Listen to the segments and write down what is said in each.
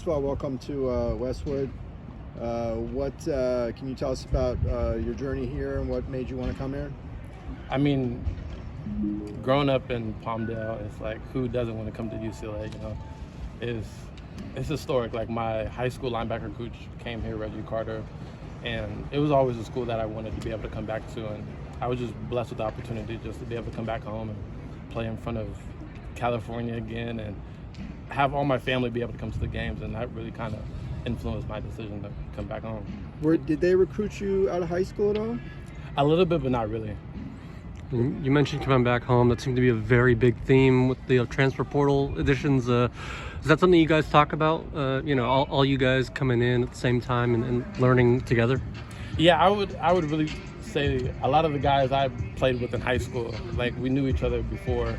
First of all, welcome to Westwood. What can you tell us about your journey here and what made you want to come here? I mean, growing up in Palmdale, it's like, who doesn't want to come to UCLA? You know, it's historic. Like, my high school linebacker coach came here, Reggie Carter, and it was always a school that I wanted to be able to come back to. And I was just blessed with the opportunity just to be able to come back home and play in front of California again, and have all my family be able to come to the games, and that really kind of influenced my decision to come back home. Did they recruit you out of high school at all? A little bit, but not really. You mentioned coming back home. That seemed to be a very big theme with the transfer portal additions. Is that something you guys talk about? All you guys coming in at the same time and learning together? Yeah, I would really say a lot of the guys I played with in high school, like, we knew each other before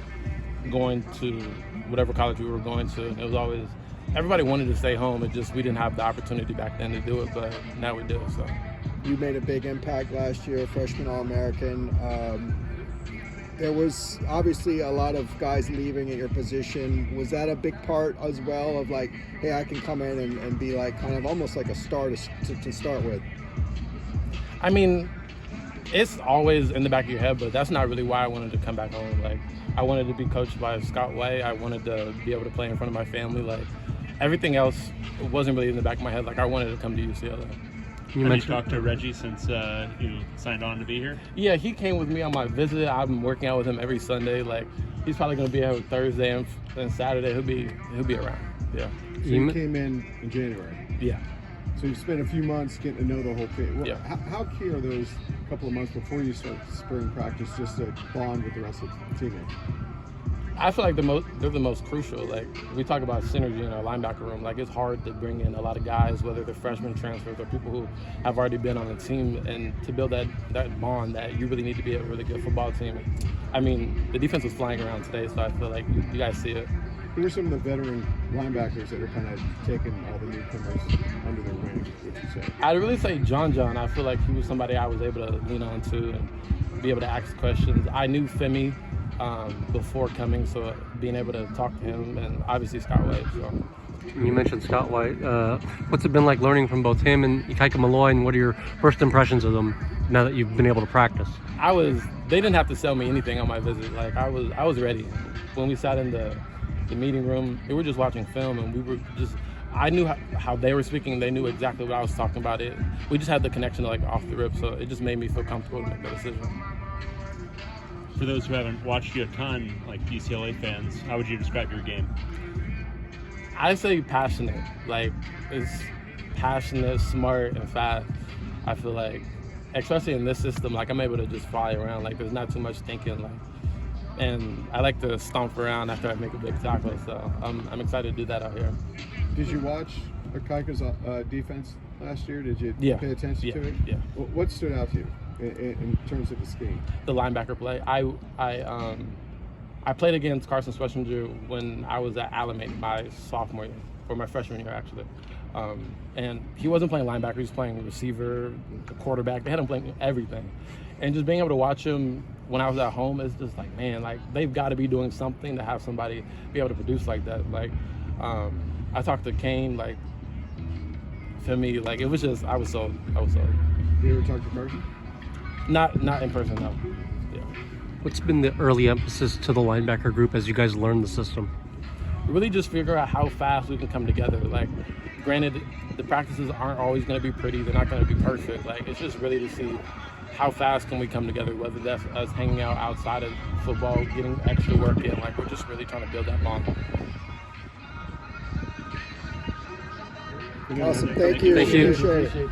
going to whatever college we were going to. It was always, everybody wanted to stay home. It just, we didn't have the opportunity back then to do it, but now we do. So you made a big impact last year, freshman All-American. There was obviously a lot of guys leaving at your position. Was that a big part as well of like, hey, I can come in and be like kind of almost like a star to start with? I mean, it's always in the back of your head, but that's not really why I wanted to come back home. Like, I wanted to be coached by Scott White. I wanted to be able to play in front of my family. Like, everything else wasn't really in the back of my head. Like, I wanted to come to UCLA. Have you talked to Reggie since you signed on to be here? Yeah, he came with me on my visit. I'm working out with him every Sunday. Like, he's probably going to be here Thursday and Saturday. He'll be around. Yeah. So you came in January. Yeah. So you spent a few months getting to know the whole thing. Well, Yeah. How key are those couple of months before you start spring practice just to bond with the rest of the teammates? I feel like they're the most crucial. Like, we talk about synergy in our linebacker room. Like, it's hard to bring in a lot of guys, whether they're freshmen transfers or people who have already been on the team, and to build that bond that you really need to be a really good football team. I mean, the defense was flying around today, so I feel like you guys see it. Who are some of the veteran linebackers that are kind of taking all the newcomers under their wing, would you say? I'd really say John. I feel like he was somebody I was able to lean on to and be able to ask questions. I knew Femi before coming, so being able to talk to him, and obviously Scott White. So. You mentioned Scott White. What's it been like learning from both him and Ikaika Malloy, and what are your first impressions of them now that you've been able to practice? They didn't have to sell me anything on my visit. Like, I was ready. When we sat in the meeting room, we were just watching film, and I knew how they were speaking. They knew exactly what I was talking about. We just had the connection, like, off the rip, so it just made me feel comfortable to make that decision. For those who haven't watched you a ton, like UCLA fans, how would you describe your game? I say passionate. Like, it's passionate, smart, and fast. I feel like, especially in this system, like, I'm able to just fly around. Like, there's not too much thinking. Like, and I like to stomp around after I make a big tackle, so I'm excited to do that out here. Did you watch Ikaika's defense last year? Did you pay attention to it? Yeah. What stood out to you in terms of the scheme? The linebacker play. I played against Carson Schlesinger when I was at Alameda my sophomore year, or my freshman year actually. And he wasn't playing linebacker, he was playing receiver, quarterback. They had him playing everything. And just being able to watch him when I was at home, it's just like, man, like, they've got to be doing something to have somebody be able to produce like that. Like, I talked to Kane, like, for me, like, it was just, I was sold. You ever talk to Carson? Not in person, no. Yeah. What's been the early emphasis to the linebacker group as you guys learn the system? Really just figure out how fast we can come together. Like, granted, the practices aren't always going to be pretty. They're not going to be perfect. Like, it's just really to see how fast can we come together, whether that's us hanging out outside of football, getting extra work in. Like, we're just really trying to build that bond. Awesome. Thank you. Thank you. Appreciate it.